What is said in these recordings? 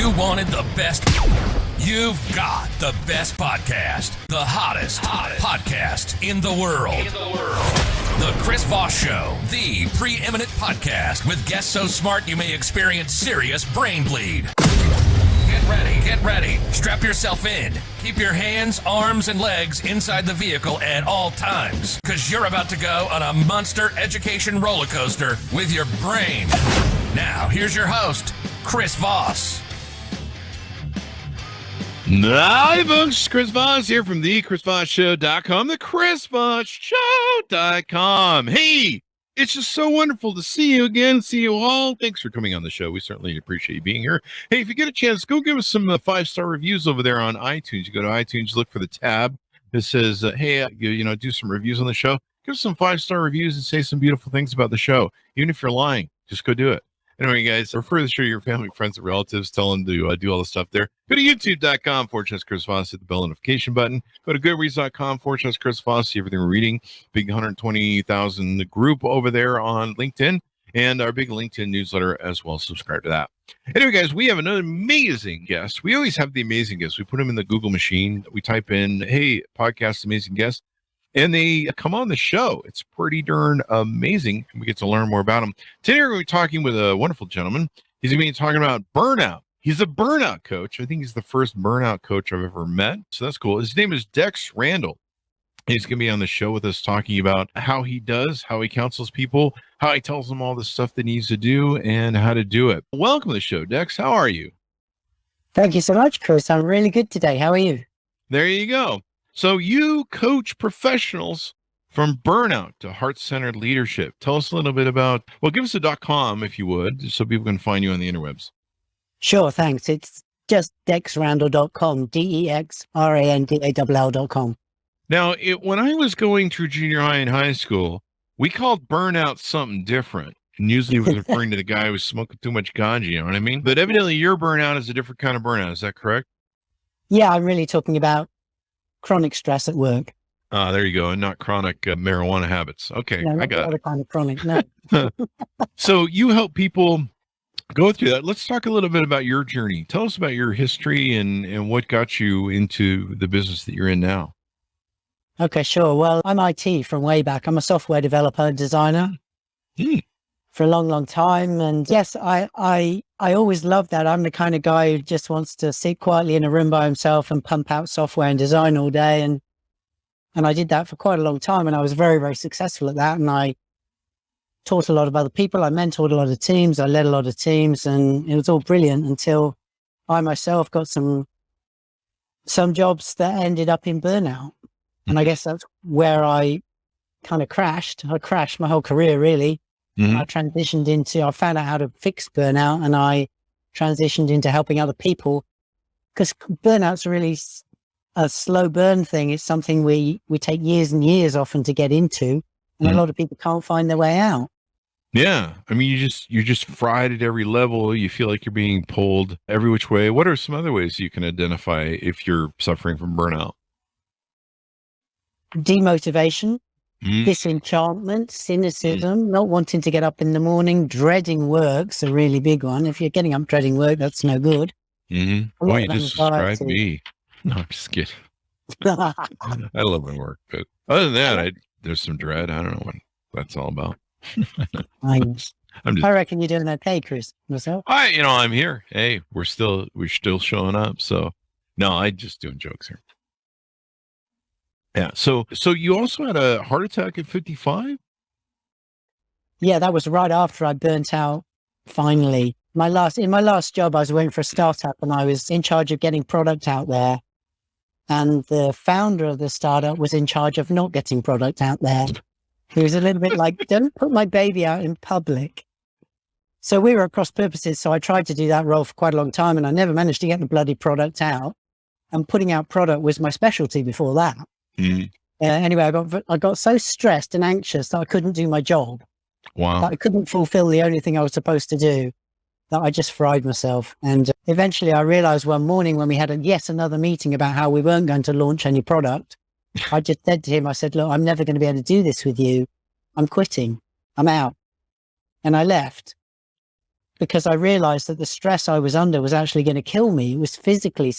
You wanted the best. You've got the best podcast. The hottest podcast in the world. The Chris Voss Show, the preeminent podcast with guests so smart you may experience serious brain bleed. Get ready. Strap yourself in. Keep your hands, arms, and legs inside the vehicle at all times, because you're about to go on a monster education roller coaster with your brain. Now, here's your host, Chris Voss. Hi, folks. Chris Voss here from the ChrisVossShow.com, the ChrisVossShow.com. Hey, it's just so wonderful to see you again. See you all. Thanks for coming on the show. We certainly appreciate you being here. Hey, if you get a chance, go give us some 5-star reviews over there on iTunes. You go to iTunes, look for the tab that says, hey, do some reviews on the show. Give us some 5-star reviews and say some beautiful things about the show. Even if you're lying, just go do it. Anyway, guys, refer the show to your family, friends, and relatives. Tell them to do all the stuff there. Go to youtube.com/Chris Voss. Hit the bell notification button. Go to goodreads.com/Chris Voss. See everything we're reading. Big 120,000 group over there on LinkedIn and our big LinkedIn newsletter as well. Subscribe to that. Anyway, guys, we have another amazing guest. We always have the amazing guests. We put them in the Google machine. We type in, hey, podcast amazing guest. And they come on the show. It's pretty darn amazing. We get to learn more about them. Today, we're going to be talking with a wonderful gentleman. He's going to be talking about burnout. He's a burnout coach. I think he's the first burnout coach I've ever met. So that's cool. His name is Randall. He's going to be on the show with us talking about how he counsels people, how he tells them all the stuff they needs to do, and how to do it. Welcome to the show, Dex. How are you? Thank you so much, Chris. I'm really good today. How are you? There you go. So you coach professionals from burnout to heart-centered leadership. Tell us a little bit about, give us a .com if you would, so people can find you on the interwebs. Sure, thanks. It's just dexrandall.com, DEXRANDALL.com. Now, when I was going through junior high and high school, we called burnout something different. And usually it was referring to the guy who was smoking too much ganja, you know what I mean? But evidently your burnout is a different kind of burnout. Is that correct? Yeah, I'm really talking about chronic stress at work. There you go. And not chronic marijuana habits. Okay, No, I got it. Kind of chronic, no. So you help people go through that. Let's talk a little bit about your journey. Tell us about your history and what got you into the business that you're in now. Okay, sure. Well, I'm IT from way back. I'm a software developer, designer for a long, long time. And yes, I always loved that. I'm the kind of guy who just wants to sit quietly in a room by himself and pump out software and design all day. And I did that for quite a long time. And I was very, very successful at that. And I taught a lot of other people. I mentored a lot of teams. I led a lot of teams, and it was all brilliant until I myself got some jobs that ended up in burnout. And I guess that's where I kind of crashed. I crashed my whole career, really. I found out how to fix burnout, and I transitioned into helping other people, because burnout's really a slow burn thing. It's something we take years and years often to get into, and a lot of people can't find their way out. Yeah. I mean, you're just fried at every level. You feel like you're being pulled every which way. What are some other ways you can identify if you're suffering from burnout? Demotivation, disenchantment, cynicism, not wanting to get up in the morning, dreading work's a really big one. If you're getting up dreading work, that's no good. Why you just described me? No, I'm just kidding. I love my work, but other than that, there's some dread. I don't know what that's all about. I reckon you're doing okay, Chris. Yourself? I'm here. Hey, we're still showing up. So no, I'm just doing jokes here. Yeah. So you also had a heart attack at 55? Yeah, that was right after I burnt out. Finally, in my last job, I was working for a startup, and I was in charge of getting product out there. And the founder of the startup was in charge of not getting product out there. He was a little bit like, don't put my baby out in public. So we were at cross purposes. So I tried to do that role for quite a long time, and I never managed to get the bloody product out. And putting out product was my specialty before that. Anyway, I got so stressed and anxious that I couldn't do my job. Wow. That I couldn't fulfill the only thing I was supposed to do, that I just fried myself. And eventually I realized one morning when we had yet another meeting about how we weren't going to launch any product, I just said to him, I said, look, I'm never going to be able to do this with you. I'm quitting. I'm out. And I left. because I realized that the stress I was under was actually going to kill me. It was physically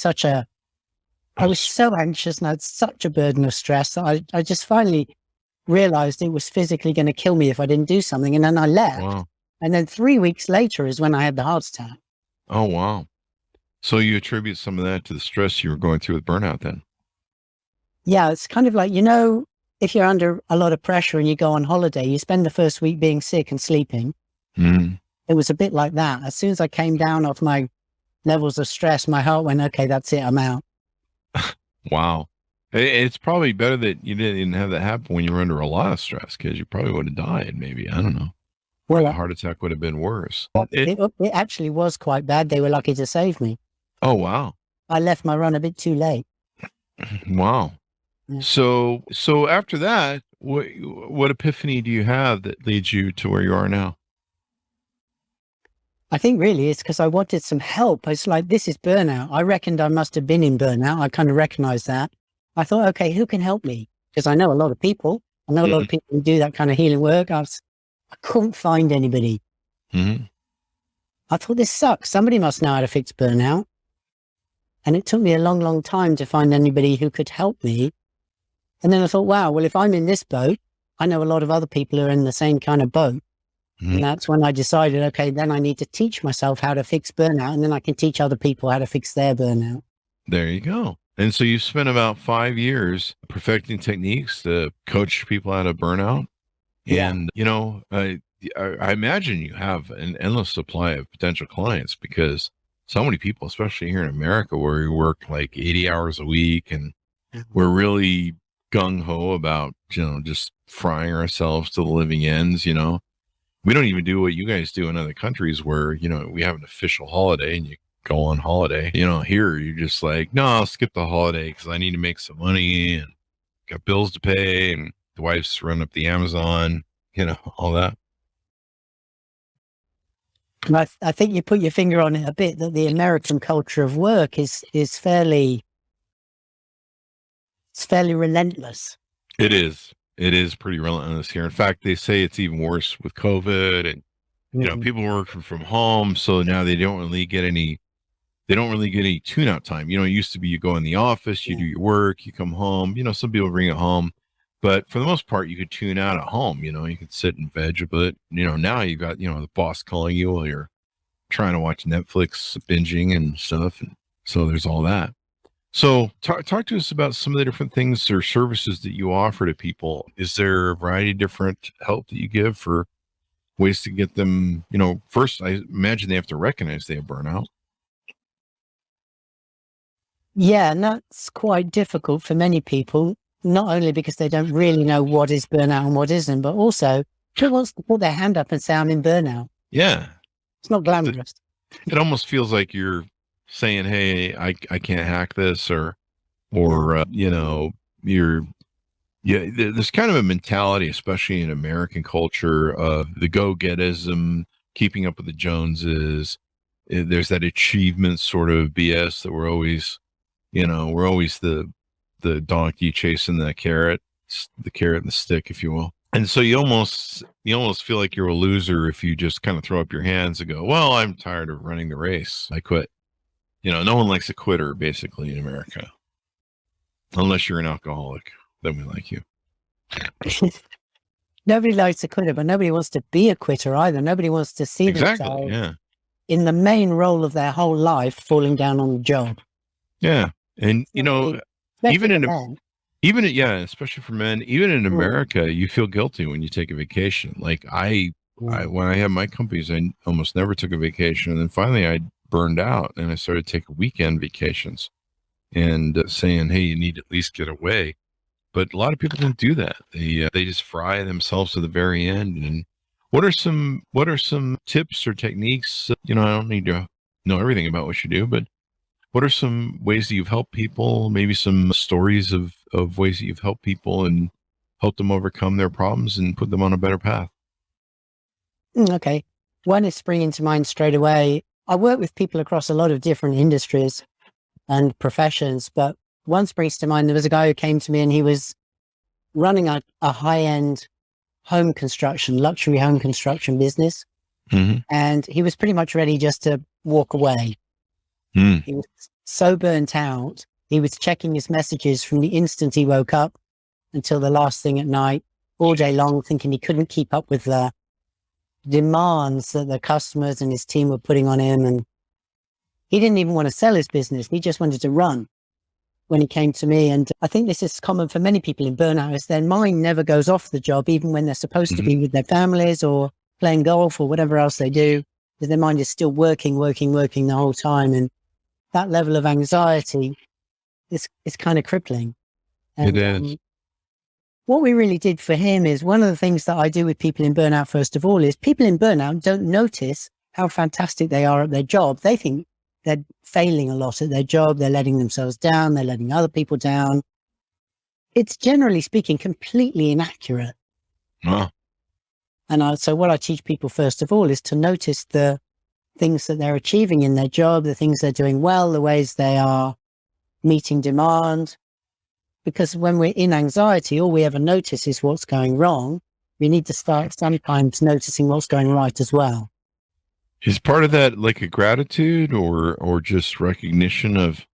I was so anxious and I had such a burden of stress that I just finally realized it was physically going to kill me if I didn't do something. And then I left. Wow. And then 3 weeks later is when I had the heart attack. Oh, wow. So you attribute some of that to the stress you were going through with burnout then? Yeah, it's kind of like, if you're under a lot of pressure and you go on holiday, you spend the first week being sick and sleeping. Mm. It was a bit like that. As soon as I came down off my levels of stress, my heart went, okay, that's it, I'm out. Wow. It's probably better that you didn't have that happen when you were under a lot of stress, because you probably would have died, maybe. I don't know. Well, a heart attack would have been worse. It actually was quite bad. They were lucky to save me. Oh, wow. I left my run a bit too late. Wow. Yeah. So after that, what epiphany do you have that leads you to where you are now? I think really it's because I wanted some help. It's like, this is burnout. I reckoned I must have been in burnout. I kind of recognized that. I thought, okay, who can help me? Because I know a lot of people. I know a lot of people who do that kind of healing work. I couldn't find anybody. Mm-hmm. I thought, this sucks. Somebody must know how to fix burnout. And it took me a long, long time to find anybody who could help me. And then I thought, wow, well, if I'm in this boat, I know a lot of other people who are in the same kind of boat. Mm-hmm. And that's when I decided, okay, then I need to teach myself how to fix burnout, and then I can teach other people how to fix their burnout. There you go. And so you spent about 5 years perfecting techniques to coach people out of burnout. Yeah. And, I imagine you have an endless supply of potential clients, because so many people, especially here in America, where we work like 80 hours a week and we're really gung-ho about, just frying ourselves to the living ends, We don't even do what you guys do in other countries where, we have an official holiday and you go on holiday. Here you're just like, no, I'll skip the holiday because I need to make some money and got bills to pay and the wife's run up the Amazon, all that. I think you put your finger on it a bit, that the American culture of work is fairly relentless. It is. It is pretty relentless here. In fact, they say it's even worse with COVID, and people working from home, so now they don't really get any tune-out time. It used to be you go in the office, you do your work, you come home. Some people bring it home, but for the most part, you could tune out at home. You could sit and veg a bit. Now you got the boss calling you while you're trying to watch Netflix, binging and stuff, and so there's all that. So talk to us about some of the different things or services that you offer to people. Is there a variety of different help that you give for ways to get them, first, I imagine they have to recognize they have burnout. Yeah, and that's quite difficult for many people, not only because they don't really know what is burnout and what isn't, but also who wants to put their hand up and say, I'm in burnout? Yeah. It's not glamorous. It almost feels like you're saying, hey, I can't hack this, or there's kind of a mentality, especially in American culture, of the go-getism, keeping up with the Joneses. There's that achievement sort of BS that we're always the donkey chasing the carrot and the stick, if you will. And so you almost feel like you're a loser if you just kind of throw up your hands and go, well, I'm tired of running the race, I quit. No one likes a quitter, basically, in America. Unless you're an alcoholic, then we like you. Nobody likes a quitter, but nobody wants to be a quitter either. Nobody wants to see themselves in the main role of their whole life falling down on the job. Yeah. And, especially for men, even in America, you feel guilty when you take a vacation. Like when I had my companies, I almost never took a vacation. And then finally I burned out and I started taking weekend vacations and saying, hey, you need to at least get away. But a lot of people don't do that. They just fry themselves to the very end. And what are some tips or techniques? I don't need to know everything about what you do, but what are some ways that you've helped people? Maybe some stories of ways that you've helped people and helped them overcome their problems and put them on a better path. Okay. One is springing to mind straight away. I work with people across a lot of different industries and professions, but one springs to mind. There was a guy who came to me and he was running a high-end home construction, luxury home construction business. Mhm. And he was pretty much ready just to walk away. Mm. He was so burnt out. He was checking his messages from the instant he woke up until the last thing at night, all day long, thinking he couldn't keep up with the demands that the customers and his team were putting on him. And he didn't even want to sell his business. He just wanted to run when he came to me. And I think this is common for many people in burnout, is their mind never goes off the job, even when they're supposed to be with their families or playing golf or whatever else they do, because their mind is still working the whole time. And that level of anxiety is kind of crippling. And, It is. what we really did for him is, one of the things that I do with people in burnout, first of all, is people in burnout don't notice how fantastic they are at their job. They think they're failing a lot at their job. They're letting themselves down. They're letting other people down. It's, generally speaking, completely inaccurate. Wow. And so what I teach people, first of all, is to notice the things that they're achieving in their job, the things they're doing well, the ways they are meeting demand. Because when we're in anxiety, all we ever notice is what's going wrong. We need to start sometimes noticing what's going right as well. Is part of that like a gratitude or just recognition of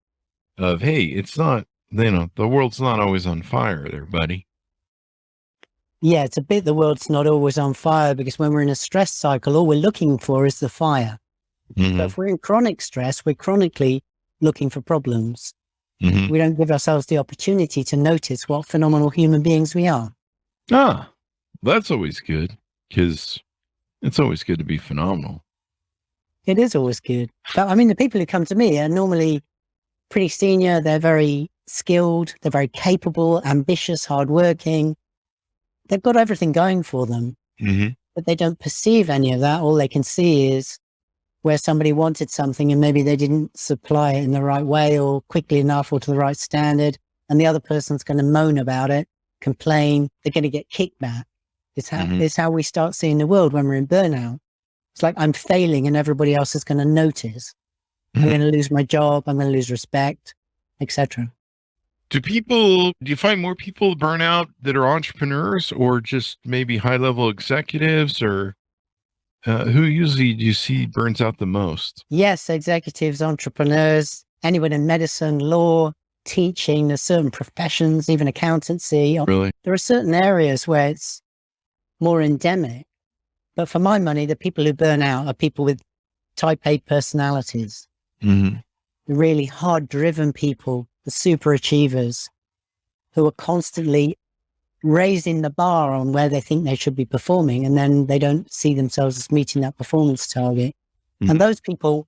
hey, it's not, the world's not always on fire there, buddy. Yeah, it's a bit, the world's not always on fire, because when we're in a stress cycle, all we're looking for is the fire. Mhm. But if we're in chronic stress, we're chronically looking for problems. Mhm. We don't give ourselves the opportunity to notice what phenomenal human beings we are. Ah, that's always good, because it's always good to be phenomenal. It is always good. But I mean, the people who come to me are normally pretty senior. They're very skilled. They're very capable, ambitious, hardworking. They've got everything going for them, Mhm. but they don't perceive any of that. All they can see is where somebody wanted something and maybe they didn't supply it in the right way or quickly enough or to the right standard. And the other person's going to moan about it, complain. They're going to get kickback. It's how we start seeing the world when we're in burnout. It's like, I'm failing and everybody else is going to notice. I'm going to lose my job. I'm going to lose respect, etc. Do you find more people burn out that are entrepreneurs, or just maybe high-level executives, or who usually do you see burns out the most? Yes, executives, entrepreneurs, anyone in medicine, law, teaching. There's certain professions, even accountancy. Really? There are certain areas where it's more endemic. But for my money, the people who burn out are people with type A personalities, Mm-hmm. the really hard-driven people, the super achievers, who are constantly raising the bar on where they think they should be performing, and then they don't see themselves as meeting that performance target. Mhm. And those people,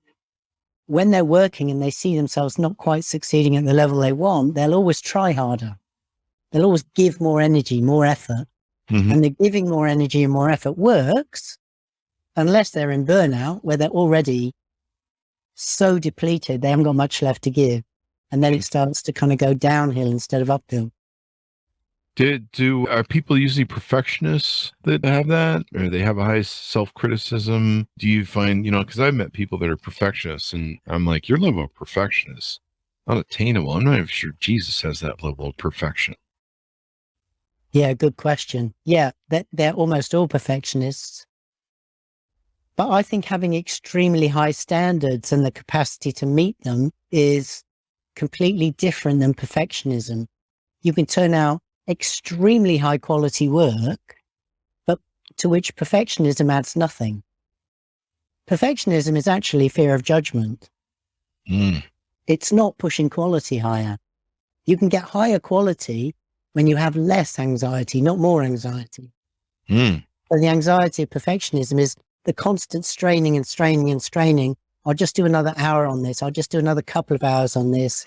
when they're working and they see themselves not quite succeeding at the level they want, they'll always try harder. They'll always give more energy, more effort. Mhm. And the giving more energy and more effort works unless they're in burnout, where they're already so depleted, they haven't got much left to give. And then it starts to kind of go downhill instead of uphill. Are people usually perfectionists that have that, or they have a high self-criticism? Do you find, because I've met people that are perfectionists, and I'm like, your level of perfection is unattainable. I'm not even sure Jesus has that level of perfection. Yeah, good question. Yeah, they're almost all perfectionists. But I think having extremely high standards and the capacity to meet them is completely different than perfectionism. You can turn out extremely high quality work, but to which perfectionism adds nothing. Perfectionism is actually fear of judgment. Mm. It's not pushing quality higher. You can get higher quality when you have less anxiety, not more anxiety. Mm. But the anxiety of perfectionism is the constant straining and straining and straining. I'll just do another hour on this. I'll just do another couple of hours on this.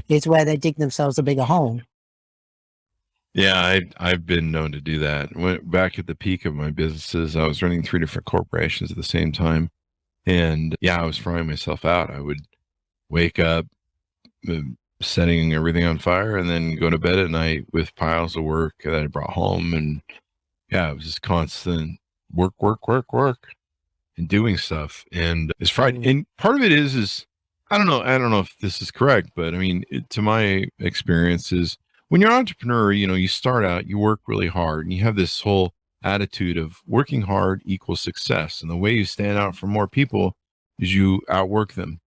Is where they dig themselves a bigger hole. Yeah, I've been known to do that. Back at the peak of my businesses, I was running 3 different corporations at the same time. And yeah, I was frying myself out. I would wake up, setting everything on fire, and then go to bed at night with piles of work that I brought home. And yeah, it was just constant work, and doing stuff. And it's Friday. And part of it is I don't know if this is correct, but I mean, to my experience is when you're an entrepreneur, you start out, you work really hard and you have this whole attitude of working hard equals success. And the way you stand out from more people is you outwork them.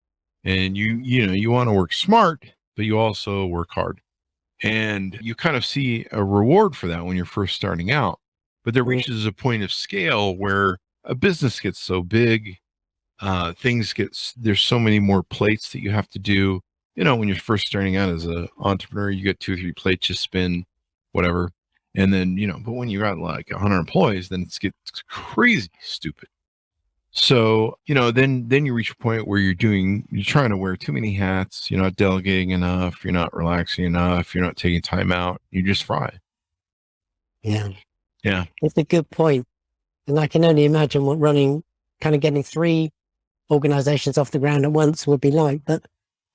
And you want to work smart, but you also work hard. And you kind of see a reward for that when you're first starting out. But there reaches a point of scale where a business gets so big, there's so many more plates that you have to do. When you're first starting out as an entrepreneur, you get 2 or 3 plates to spin, whatever. And then, but when you got like 100 employees, then it gets crazy stupid. So, then you reach a point where you're trying to wear too many hats. You're not delegating enough. You're not relaxing enough. You're not taking time out. You just fry. Yeah. Yeah. It's a good point. And I can only imagine what getting 3 organizations off the ground at once would be like. But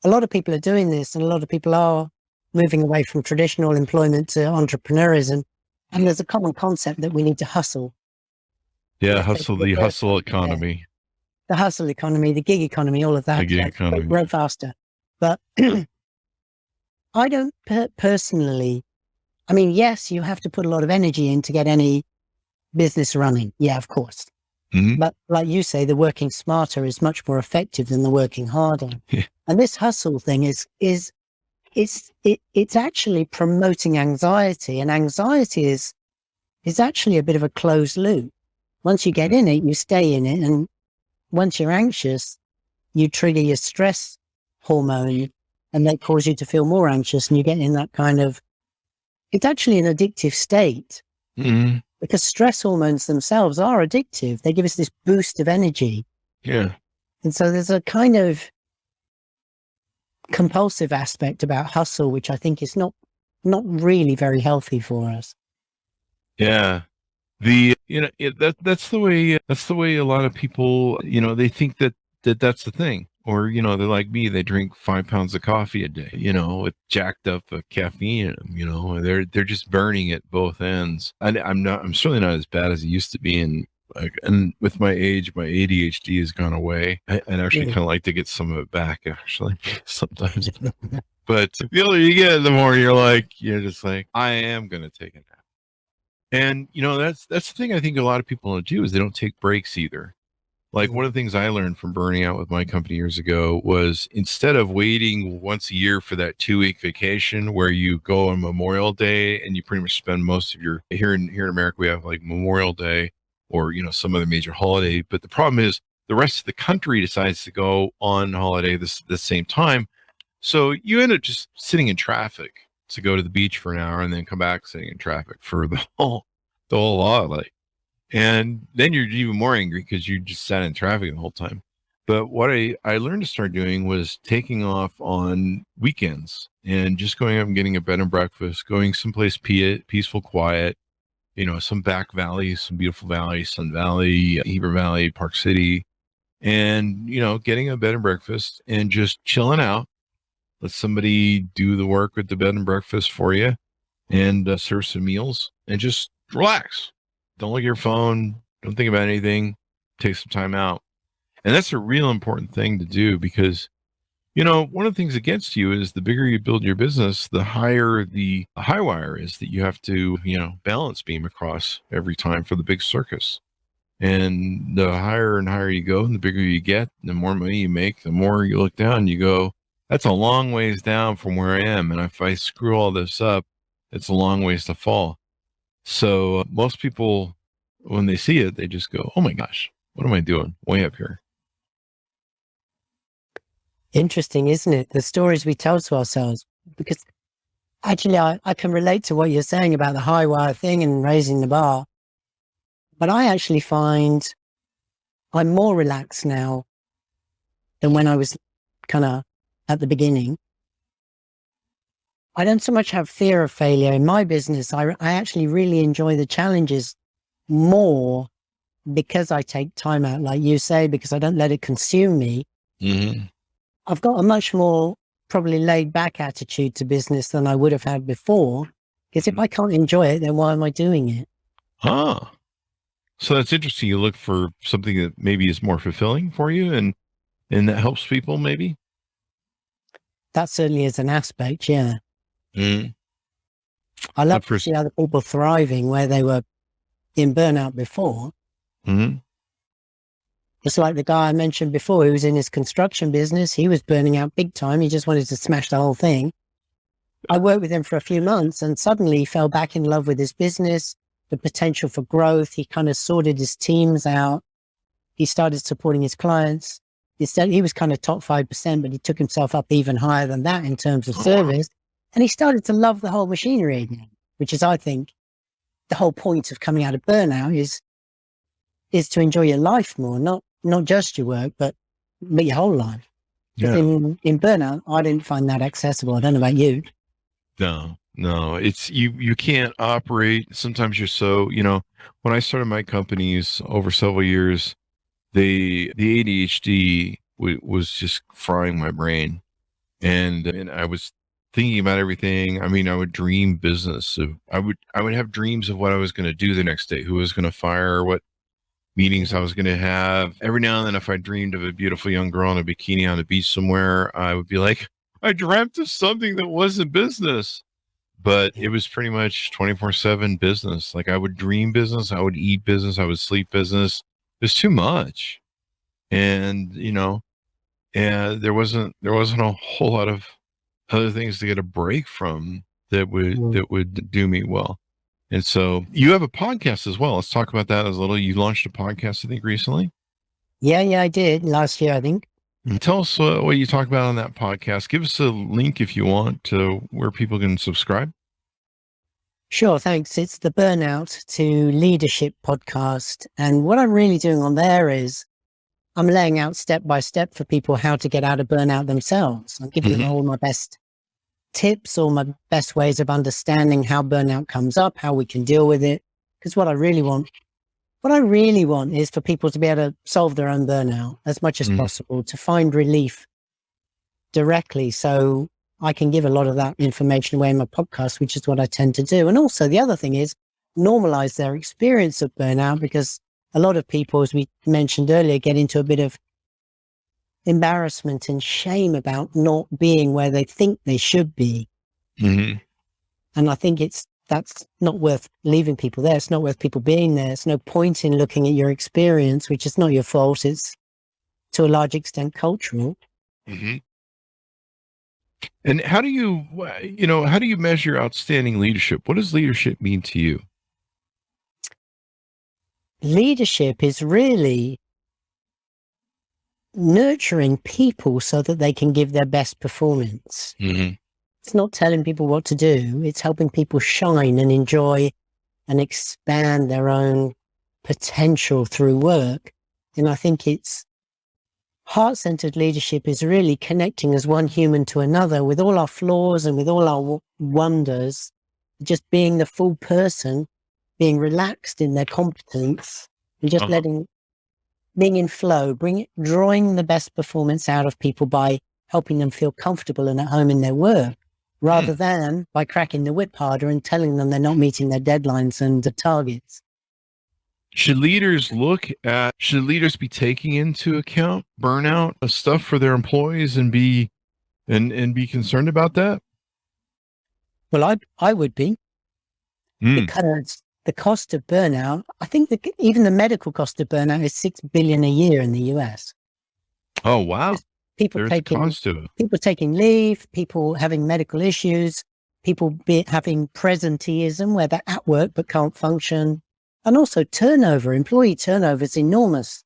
a lot of people are doing this, and a lot of people are moving away from traditional employment to entrepreneurism. And there's a common concept that we need to hustle. Yeah, the hustle economy. The hustle economy, the gig economy, all of that. The gig economy. Grow faster. But I don't personally, yes, you have to put a lot of energy in to get any business running. Yeah, of course. Mm-hmm. But like you say, the working smarter is much more effective than the working harder. Yeah. And this hustle thing it's actually promoting anxiety, and anxiety is actually a bit of a closed loop. Once you get in it, you stay in it. And once you're anxious, you trigger your stress hormone, and that causes you to feel more anxious. And you get in that it's actually an addictive state. Mm-hmm. Because stress hormones themselves are addictive. They give us this boost of energy. Yeah. And so there's a kind of compulsive aspect about hustle, which I think is not really very healthy for us. Yeah. That's the way a lot of people, they think that's the thing. Or, they're like me, they drink 5 pounds of coffee a day, with jacked up caffeine in them, they're just burning at both ends. I'm certainly not as bad as it used to be. And with my age, my ADHD has gone away. I'd actually kind of like to get some of it back, actually, sometimes. But the older you get, the more you're just like, I am going to take a nap. And, that's the thing I think a lot of people don't do is they don't take breaks either. Like one of the things I learned from burning out with my company years ago was instead of waiting once a year for that 2-week vacation where you go on Memorial Day and you pretty much spend most of your, here in America, we have like Memorial Day or, some other major holiday. But the problem is the rest of the country decides to go on holiday the same time. So you end up just sitting in traffic to go to the beach for an hour and then come back sitting in traffic for the whole holiday. And then you're even more angry because you just sat in traffic the whole time. But what I learned to start doing was taking off on weekends and just going up and getting a bed and breakfast, going someplace peaceful, quiet, some back valleys, some beautiful valleys, Sun Valley, Heber Valley, Park City, and, getting a bed and breakfast and just chilling out. Let somebody do the work with the bed and breakfast for you and serve some meals and just relax. Don't look at your phone. Don't think about anything. Take some time out. And that's a real important thing to do because, one of the things against you is the bigger you build your business, the higher the high wire is that you have to, balance beam across every time for the big circus. And the higher and higher you go, and the bigger you get, the more money you make, the more you look down, you go, that's a long ways down from where I am. And if I screw all this up, it's a long ways to fall. So most people, when they see it, they just go, oh my gosh, what am I doing way up here? Interesting, isn't it? The stories we tell to ourselves, because actually I can relate to what you're saying about the high wire thing and raising the bar. But I actually find I'm more relaxed now than when I was kind of at the beginning. I don't so much have fear of failure in my business. I actually really enjoy the challenges more because I take time out, like you say, because I don't let it consume me. Mm-hmm. I've got a much more probably laid back attitude to business than I would have had before. Because if I can't enjoy it, then why am I doing it? Ah, so that's interesting. You look for something that maybe is more fulfilling for you and that helps people maybe? That certainly is an aspect, yeah. Mm-hmm. I love to see other people thriving where they were in burnout before. Mm-hmm. Just like the guy I mentioned before, who was in his construction business, he was burning out big time. He just wanted to smash the whole thing. I worked with him for a few months and suddenly he fell back in love with his business, the potential for growth. He kind of sorted his teams out. He started supporting his clients. He was kind of top 5%, but he took himself up even higher than that in terms of service. And he started to love the whole machinery again, which is, I think, the whole point of coming out of burnout is to enjoy your life more, not just your work, but your whole life. Yeah. In burnout, I didn't find that accessible. I don't know about you. No, it's you can't operate. Sometimes you're so, when I started my companies over several years, the ADHD was just frying my brain. And I was thinking about everything. I mean, I would dream business. So I would have dreams of what I was going to do the next day, who was going to fire, what meetings I was going to have. Every now and then, if I dreamed of a beautiful young girl in a bikini on the beach somewhere, I would be like, I dreamt of something that wasn't business, but it was pretty much 24/7 business. Like I would dream business, I would eat business, I would sleep business. There's too much. And, and there wasn't a whole lot of other things to get a break from that would do me well. And so you have a podcast as well. Let's talk about that as a little. You launched a podcast, I think, recently. Yeah, I did last year, I think. And tell us what you talk about on that podcast. Give us a link if you want to where people can subscribe. Sure, thanks. It's the Burnout to Leadership podcast. And what I'm really doing on there is I'm laying out step by step for people how to get out of burnout themselves. I'm giving them all my best tips, all my best ways of understanding how burnout comes up, how we can deal with it. Because what I really want is for people to be able to solve their own burnout as much as possible, to find relief directly. So I can give a lot of that information away in my podcast, which is what I tend to do. And also the other thing is normalize their experience of burnout, because a lot of people, as we mentioned earlier, get into a bit of embarrassment and shame about not being where they think they should be. And I think that's not worth leaving people there. It's not worth people being there. It's no point in looking at your experience, which is not your fault. It's to a large extent cultural. And how do you measure outstanding leadership? What does leadership mean to you? Leadership is really nurturing people so that they can give their best performance. It's not telling people what to do. It's helping people shine and enjoy and expand their own potential through work. And I think it's heart-centered leadership is really connecting as one human to another with all our flaws and with all our wonders, just being the full person, being relaxed in their competence and just being in flow, drawing the best performance out of people by helping them feel comfortable and at home in their work, rather than by cracking the whip harder and telling them they're not meeting their deadlines and the targets. Should leaders be taking into account burnout stuff for their employees and be concerned about that? Well, I would be, because the cost of burnout, I think that even the medical cost of burnout is $6 billion a year in the US. Oh, wow. People taking leave, people having medical issues, people having presenteeism where they're at work but can't function. And also employee turnover is enormous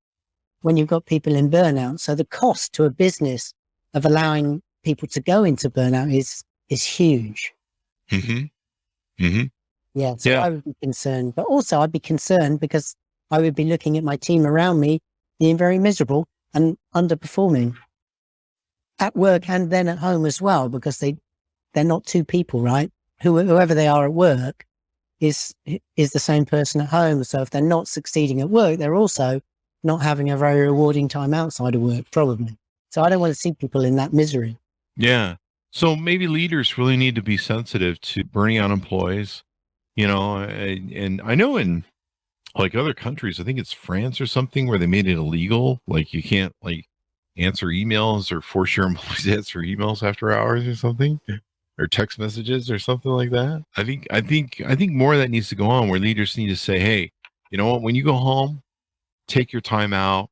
when you've got people in burnout. So the cost to a business of allowing people to go into burnout is huge. Yeah, so I would be concerned. But also I'd be concerned because I would be looking at my team around me being very miserable and underperforming at work and then at home as well, because they're not two people, right? Whoever they are at work is the same person at home. So if they're not succeeding at work, they're also not having a very rewarding time outside of work, probably. So I don't want to see people in that misery. Yeah. So maybe leaders really need to be sensitive to burning out employees, and I know in like other countries, I think it's France or something, where they made it illegal. Like you can't answer emails or force your employees to answer emails after hours or something, or text messages or something like that. I think more of that needs to go on, where leaders need to say, hey, you know what? When you go home, take your time out,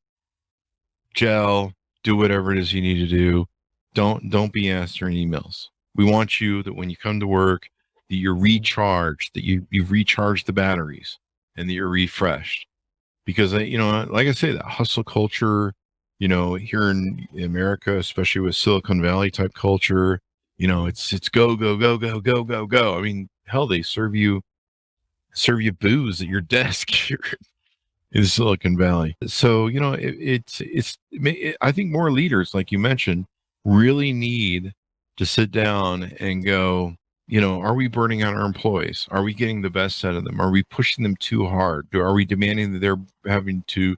gel, do whatever it is you need to do. Don't be answering emails. We want you that when you come to work, that you're recharged, that you've recharged the batteries, and that you're refreshed. Because like I say, that hustle culture, here in America, especially with Silicon Valley type culture, it's go, go, go, go, go, go, go. I mean, hell, they serve you booze at your desk here in Silicon Valley. So, I think more leaders, like you mentioned, really need to sit down and go, are we burning out our employees? Are we getting the best out of them? Are we pushing them too hard? Are we demanding that they're having to,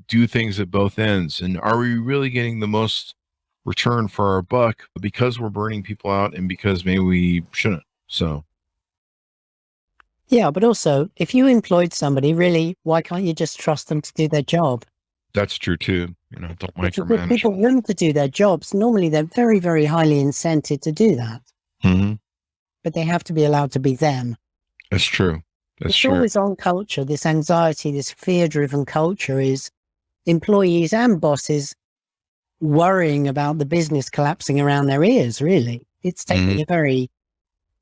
do things at both ends? And are we really getting the most return for our buck because we're burning people out and because maybe we shouldn't? So. Yeah, but also, if you employed somebody, really, why can't you just trust them to do their job? That's true too. Don't If micromanage. people want to do their jobs, normally they're very, very highly incented to do that. Mm-hmm. But they have to be allowed to be them. That's true. That's it's true. always on culture. This anxiety, this fear-driven culture is employees and bosses worrying about the business collapsing around their ears, really. It's taking a very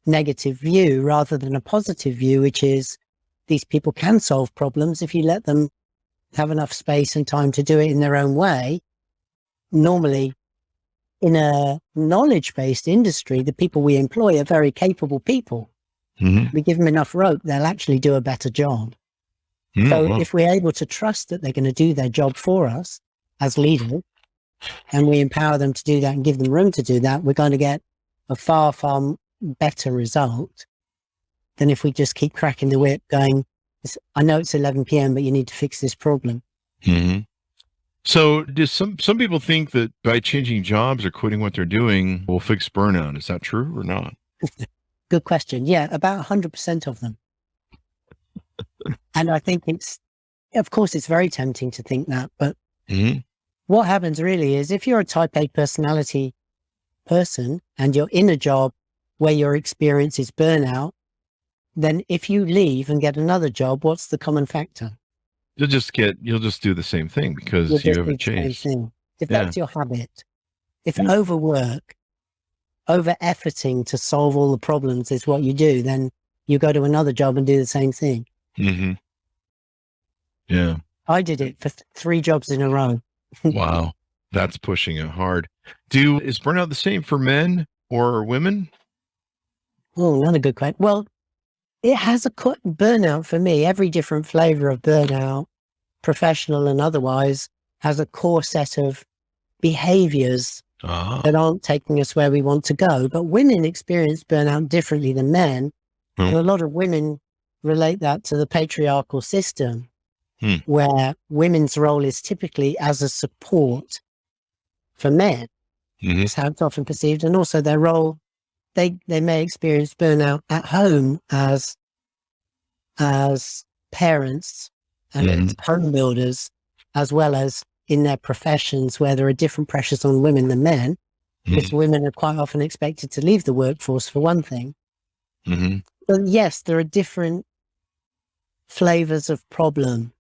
negative view rather than a positive view, which is these people can solve problems if you let them have enough space and time to do it in their own way. Normally, in a knowledge-based industry, the people we employ are very capable people. Mm-hmm. We give them enough rope, they'll actually do a better job. So if we're able to trust that they're going to do their job for us as leaders, and we empower them to do that and give them room to do that, we're going to get a far, far better result than if we just keep cracking the whip going, I know it's 11 p.m., but you need to fix this problem. Mm-hmm. So do some people think that by changing jobs or quitting what they're doing will fix burnout? Is that true or not? Good question. Yeah, about 100% of them. And I think of course, it's very tempting to think that, but what happens really is if you're a type A personality person and you're in a job where your experience is burnout, then if you leave and get another job, what's the common factor? You'll just do the same thing because you haven't changed. If that's your habit, if overwork, over efforting to solve all the problems is what you do, then you go to another job and do the same thing. Mm-hmm. Yeah. I did it for 3 jobs in a row. Wow. That's pushing it hard. Is burnout the same for men or women? Oh, another good question. Well, it has burnout for me. Every different flavor of burnout, professional and otherwise, has a core set of behaviors that aren't taking us where we want to go. But women experience burnout differently than men. And a lot of women relate that to the patriarchal system, where women's role is typically as a support for men. That's how it's often perceived. And also their role, they may experience burnout at home as parents and home builders, as well as in their professions where there are different pressures on women than men, because women are quite often expected to leave the workforce for one thing. But yes, there are different flavors of problem,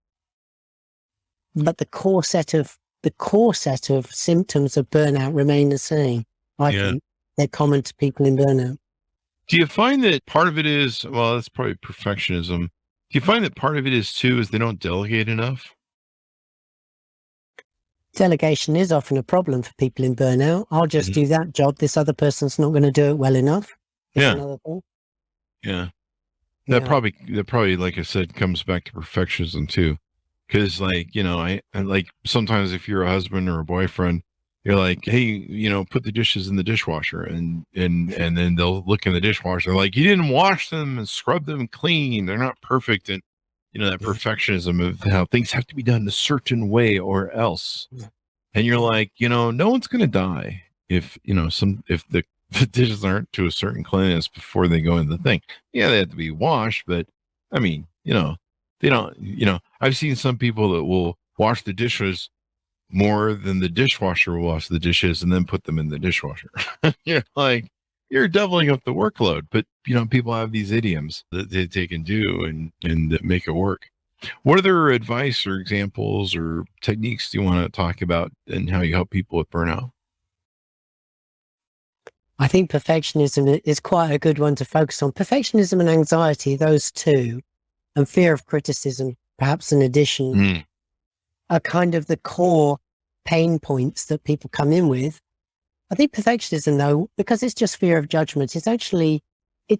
but the core set of symptoms of burnout remain the same. I think they're common to people in burnout. Do you find that part of it is, well, that's probably perfectionism. Do you find that part of it is too, is they don't delegate enough? Delegation is often a problem for people in burnout. I'll just do that job. This other person's not going to do it well enough. Another thing. That probably, like I said, comes back to perfectionism too. Because I like sometimes if you're a husband or a boyfriend, you're like, hey, put the dishes in the dishwasher, and then they'll look in the dishwasher. They're like, you didn't wash them and scrub them clean. They're not perfect. And that perfectionism of how things have to be done a certain way or else. And you're like, no one's going to die if the dishes aren't to a certain cleanliness before they go in the thing. Yeah, they have to be washed, but I mean, they don't, I've seen some people that will wash the dishes more than the dishwasher will wash the dishes and then put them in the dishwasher. You're like, you're doubling up the workload, but people have these idioms that they can do and that make it work. What other advice or examples or techniques do you want to talk about and how you help people with burnout? I think perfectionism is quite a good one to focus on. Perfectionism and anxiety, those two, and fear of criticism, perhaps in addition, are kind of the core pain points that people come in with. I think perfectionism, though, because it's just fear of judgment, it's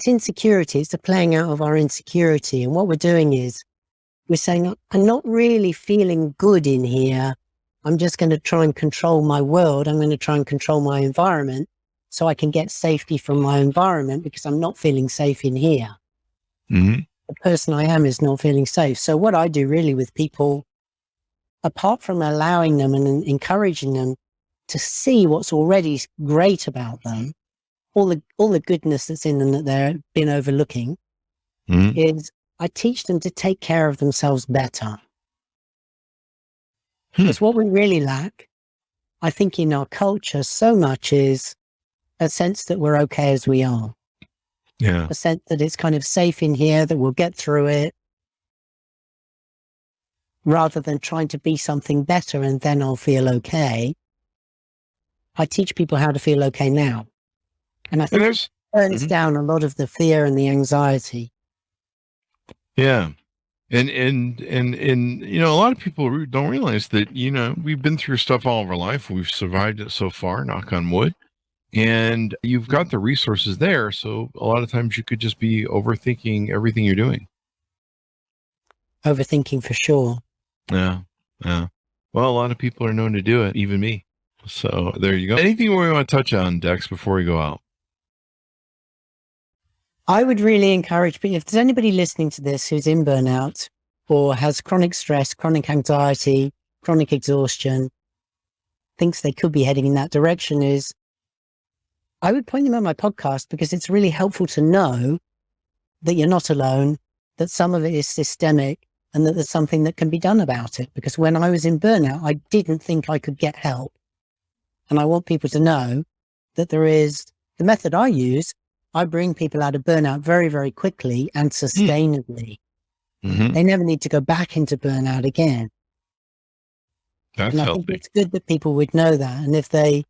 insecurity. It's the playing out of our insecurity. And what we're doing is we're saying, I'm not really feeling good in here. I'm just going to try and control my world. I'm going to try and control my environment so I can get safety from my environment because I'm not feeling safe in here. Mm-hmm. The person I am is not feeling safe. So what I do really with people, apart from allowing them and encouraging them to see what's already great about them, all the goodness that's in them that they've been overlooking, is I teach them to take care of themselves better. Because what we really lack, I think, in our culture so much is a sense that we're okay as we are. Yeah. A sense that it's kind of safe in here, that we'll get through it, rather than trying to be something better and then I'll feel okay. I teach people how to feel okay now. And I think it turns down a lot of the fear and the anxiety. Yeah. And a lot of people don't realize that, we've been through stuff all of our life. We've survived it so far, knock on wood. And you've got the resources there. So a lot of times you could just be overthinking everything you're doing. Overthinking for sure. Yeah. Yeah. Well, a lot of people are known to do it, even me. So there you go. Anything we want to touch on, Dex, before we go out? I would really encourage people, if there's anybody listening to this who's in burnout or has chronic stress, chronic anxiety, chronic exhaustion, thinks they could be heading in that direction, is I would point them at my podcast because it's really helpful to know that you're not alone, that some of it is systemic and that there's something that can be done about it. Because when I was in burnout, I didn't think I could get help. And I want people to know that there is the method I use. I bring people out of burnout very, very quickly and sustainably. They never need to go back into burnout again. That's and I healthy. think it's good that people would know that. And if they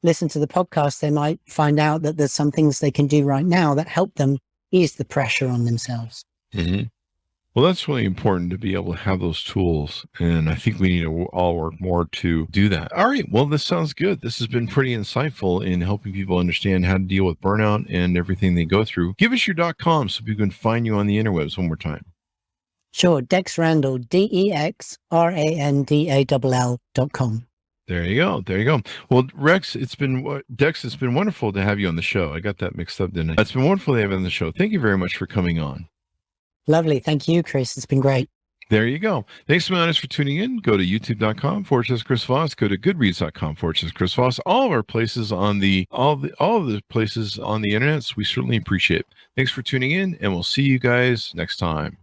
listen to the podcast, they might find out that there's some things they can do right now that help them ease the pressure on themselves. Well, that's really important to be able to have those tools. And I think we need to all work more to do that. All right. Well, this sounds good. This has been pretty insightful in helping people understand how to deal with burnout and everything they go through. Give us your .com so people can find you on the interwebs one more time. Sure. Dex Randall, DEXRANDALL.com. There you go. There you go. Well, Dex, it's been wonderful to have you on the show. I got that mixed up, didn't I? It's been wonderful to have you on the show. Thank you very much for coming on. Lovely. Thank you, Chris. It's been great. There you go. Thanks so much for tuning in. Go to youtube.com/Chris Voss. Go to goodreads.com/Chris Voss. All of our places on all of the places on the internet. So we certainly appreciate it. Thanks for tuning in, and we'll see you guys next time.